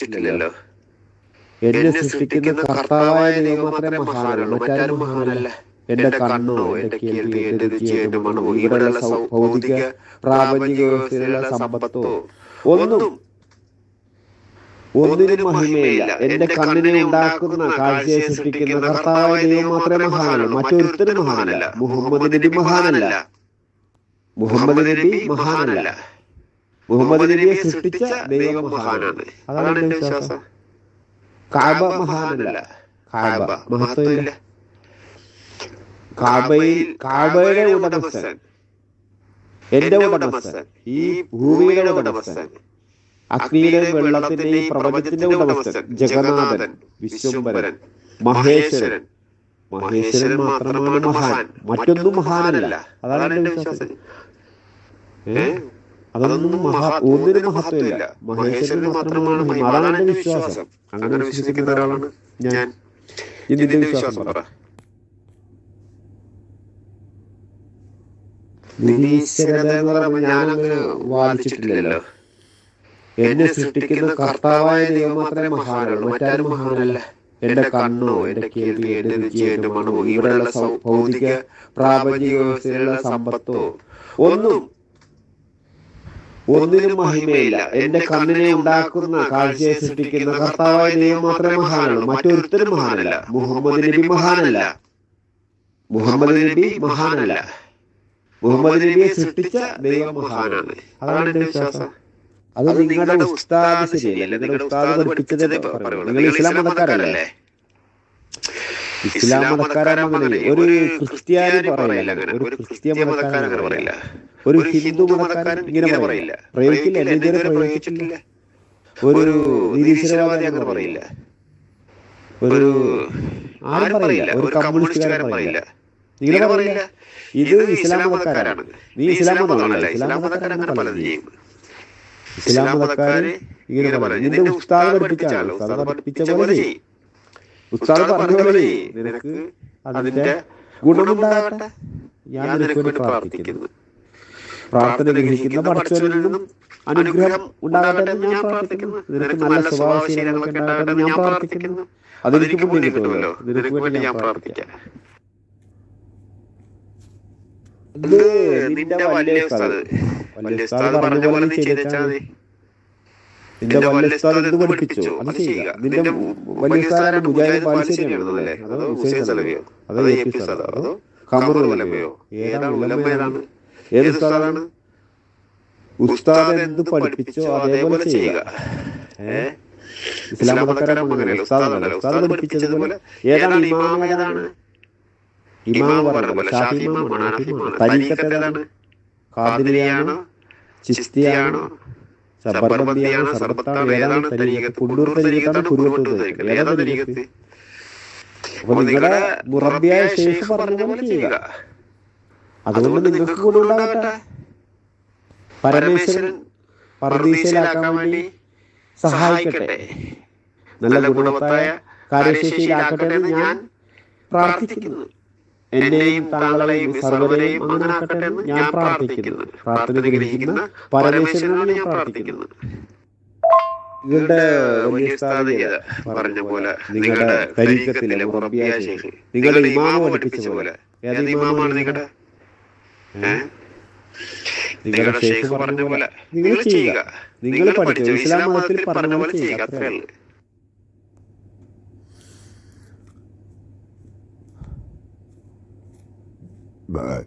വാദിച്ചിട്ടില്ലല്ലോ. എന്നെ സൃഷ്ടിക്കുന്ന കർത്താവായ ദൈവം മാത്രമേ മഹാനുള്ളൂ, മറ്റാരും മഹാനല്ല. എന്റെ കണ്ണോ, എന്റെ കേൾവി, എന്റെ രുചിയോ, എന്റെ മണമോ, ഇവിടെയുള്ള ഭൗതിക പ്രാപഞ്ചിക വ്യവസ്ഥയിലുള്ള സമ്പത്തോ ഒന്നിനും മഹിമയില്ല. എന്റെ കണ്ണിനെ ഉണ്ടാക്കുന്ന കാഴ്ചയെ സൃഷ്ടിക്കുന്ന കർത്താവായ ദൈവം മാത്രമേ മഹാനുള്ളൂ, മറ്റൊരുത്തരും മഹാനല്ല. മുഹമ്മദ് നബി മഹാനല്ല. മുഹമ്മദ് നബിയെ സൃഷ്ടിച്ച ദൈവം മഹാനാണ്. അതാണ് എന്റെ വിശ്വാസം. കഅബ മഹാനല്ല. കഅബ മഹത്വമില്ല. കഅബയുടെ ഉടമസ്ഥൻ, എന്റെ ഉടമസ്ഥൻ, ഈ ഭൂമിയുടെ ഉടമസ്ഥൻ, അഗ്നിയുടെയും വെള്ളത്തിന്റെയും പ്രപഞ്ചത്തിന്റെ ഉടമസ്ഥൻ, ജഗന്നാഥൻ, വിശ്വംഭരൻ, മഹേശ്വരൻ. മഹേശ്വരൻ മാത്രമാണ് മഹാൻ, മറ്റൊന്നും മഹാനല്ല. അതാണ് എന്റെ വിശ്വാസം. അതൊന്നും ഒന്നിനും മഹത്വമില്ല. മഹേശ്വരൻ മാത്രമാണ് മഹിമ. അതാണ് എന്റെ വിശ്വാസം. അങ്ങനെ വിശ്വസിക്കുന്ന ഒരാളാണ് ഞാൻ. ഇതിന്റെ വിശ്വാസം പറ. നിരീശ്വരത എന്ന് പറയുമ്പോൾ ഞാനങ്ങനെ വാദിച്ചിട്ടില്ലല്ലോ. എന്നെ സൃഷ്ടിക്കുന്ന കർത്താവായ ദൈവം മാത്രമേ മഹാനുള്ളൂ, മറ്റാരും മഹാനല്ല. എന്റെ കണ്ണോ, എന്റെ കേൾവി, എന്റെ രുചിയോ, എന്റെ മണമോ, ഇവിടെയുള്ള ഭൗതിക പ്രാപഞ്ചിക വ്യവസ്ഥയിലുള്ള സമ്പത്തോ ഒന്നിനും മഹിമയില്ല. എന്റെ കണ്ണിനെ ഉണ്ടാക്കുന്ന കാഴ്ചയെ സൃഷ്ടിക്കുന്ന കർത്താവായ ദൈവം മാത്രമേ മഹാനുള്ളൂ, മറ്റൊരുത്തരും മഹാനല്ല. മുഹമ്മദ് നബി മഹാനല്ല. മുഹമ്മദ് നബിയെ സൃഷ്ടിച്ച ദൈവം മഹാനാണ്. അതാണ് എന്റെ വിശ്വാസം. അത് നിങ്ങളുടെ ഉസ്താദ് ശരിയല്ല. നിങ്ങളുടെ ഉസ്താദ് പഠിപ്പിച്ചതേ പറയുള്ളൂ. നിങ്ങൾ ഇസ്ലാം മതക്കാരല്ലേ? ഇസ്ലാം മതക്കാരങ്ങനെ ഒരു ക്രിസ്ത്യാനി പറയില്ല, അങ്ങനെ ഒരു ക്രിസ്ത്യ മതക്കാരൻ അങ്ങനെ പറയില്ല, ഒരു ഹിന്ദു മതക്കാരൻ ഇങ്ങനെ പറയില്ല, പ്രയോഗിക്കില്ല, ഇതുവരെ പ്രയോഗിച്ചിട്ടില്ല. ഒരു നിരീശ്വരവാദി അങ്ങനെ പറയില്ല, ഒരു ആരും പറയില്ല, ഒരു കമ്മ്യൂണിസ്റ്റുകാരൻ പറയില്ല, ഇങ്ങനെ പറയില്ല. ഇത് ഇസ്ലാം മതക്കാരാണ്. നീ ഇസ്ലാം മതമാണല്ലേ? ഇസ്ലാം മതക്കാരൻ അങ്ങനെ പലതും ചെയ്യും. ഇസ്ലാം മതക്കാര് ഇങ്ങനെ പറയും. നിന്റെ ഉസ്താദ് പഠിപ്പിച്ചാണ്, ഉസ്താദ് പഠിപ്പിച്ച പോലെ ചെയ്യും, ഉസ്താദ് പറഞ്ഞ പോലെ ചെയ്യും. നിനക്ക് അതിന്റെ ഗുണമുണ്ടാകട്ടെ. ഞാൻ നിനക്ക് വേണ്ടി പ്രാർത്ഥിക്കുന്നു. പ്രാർത്ഥന ഗ്രഹിക്കുന്ന പഠിച്ചവരിൽ നിന്നും അനുഗ്രഹം ഉണ്ടാകട്ടെ എന്ന് ഞാൻ പ്രാർത്ഥിക്കുന്നു. നിനക്ക് നല്ല സ്വഭാവശീലങ്ങളൊക്കെ ഉണ്ടാകട്ടെ എന്ന് ഞാൻ പ്രാർത്ഥിക്കുന്നു. അതെനിക്ക് പുണ്യം കിട്ടുമല്ലോ. നിനക്ക് വേണ്ടി ഞാൻ പ്രാർത്ഥിക്കാം. ഇത് നിന്റെ വലിയ ഉസ്താദ് പറഞ്ഞ പോലെ നീ ചെയ്താൽ മതി. നിന്റെ വലിയ ഉസ്താദ് എന്ത് പഠിപ്പിച്ചോ അത് ചെയ്യുക. നിന്റെ വലിയ ഉസ്താദാണ് മുജാഹിദ് ബാലുശ്ശേരിയാണെന്നല്ലേ? അതോ ഹുസൈൻ സലഫിയോ? അതോ എ പി ഉസ്താദോ? അതോ ഖമർ ഉലമയോ? ഏതാണ് ഉലമ? ഏതാണ്? ഏത് ഉസ്താദാണ്? ഉസ്താദ് എന്ത് പഠിപ്പിച്ചോ അതേപോലെ ചെയ്യുക. ഇസ്ലാം മതക്കാരൻ അങ്ങനെയല്ല. ഉസ്താദ് പഠിപ്പിച്ചതുപോലെ. ഏതാണ് ഇമാം? ഏതാണ് ഇമാം? പറഞ്ഞ ഷാഫി ഇമാമാണ്, ഹനഫി ഇമാമാണ്. തരീഖത്ത് ഏതാണ്? ഖാദിരിയാണോ, ചിസ്തിയാണോ, സബർബന്ദിയാണോ, സർബത്താണോ? ഏതാണ് തരീഖത്ത്? കുണ്ടൂർ തരീഖത്താണോ, കുരുവട്ടൂർ തരീഖത്ത്? ഏതാണ് തരീഖത്ത്? അപ്പൊ നിങ്ങളുടെ മുറബിയായ ശൈഖ് പറഞ്ഞ പോലെ ചെയ്യുക. അതുകൊണ്ട് നിങ്ങൾക്ക് ഗുണമുണ്ടാകട്ടെ. പരമേശ്വരൻ പർദീസയിലാക്കാൻ വേണ്ടി സഹായിക്കട്ടെ. നല്ല ഗുണവത്തായ കാര്യശേഷിയിലാക്കട്ടെ എന്ന് ഞാൻ പ്രാർത്ഥിക്കുന്നു. എന്നെയും താങ്കളെയും സർവരെയും അങ്ങനെ ആക്കട്ടെ എന്ന് ഞാൻ പ്രാർത്ഥിക്കുന്നു. പ്രാർത്ഥന ഗ്രഹിക്കുന്ന പരമേശ്വരനാണ് ഞാൻ പ്രാർത്ഥിക്കുന്നത്. നിങ്ങളുടെ വലിയ ഉസ്താദ് പറഞ്ഞ പോലെ, നിങ്ങളുടെ തരീഖത്തിലെ മുറബിയായ ശൈഖ്, നിങ്ങളുടെ ഇമാമ പഠിപ്പിച്ച പോലെ, ഏത് ഇമാമാണ് നിങ്ങളുടെ? നിങ്ങളുടെ ശൈഖ് പറഞ്ഞ പോലെ നിങ്ങൾ ചെയ്യുക. നിങ്ങൾ പഠിച്ചു ഇസ്ലാം മതത്തിൽ പറഞ്ഞ പോലെ ചെയ്യുക. അത്രേ ഉള്ളൂ. Bye.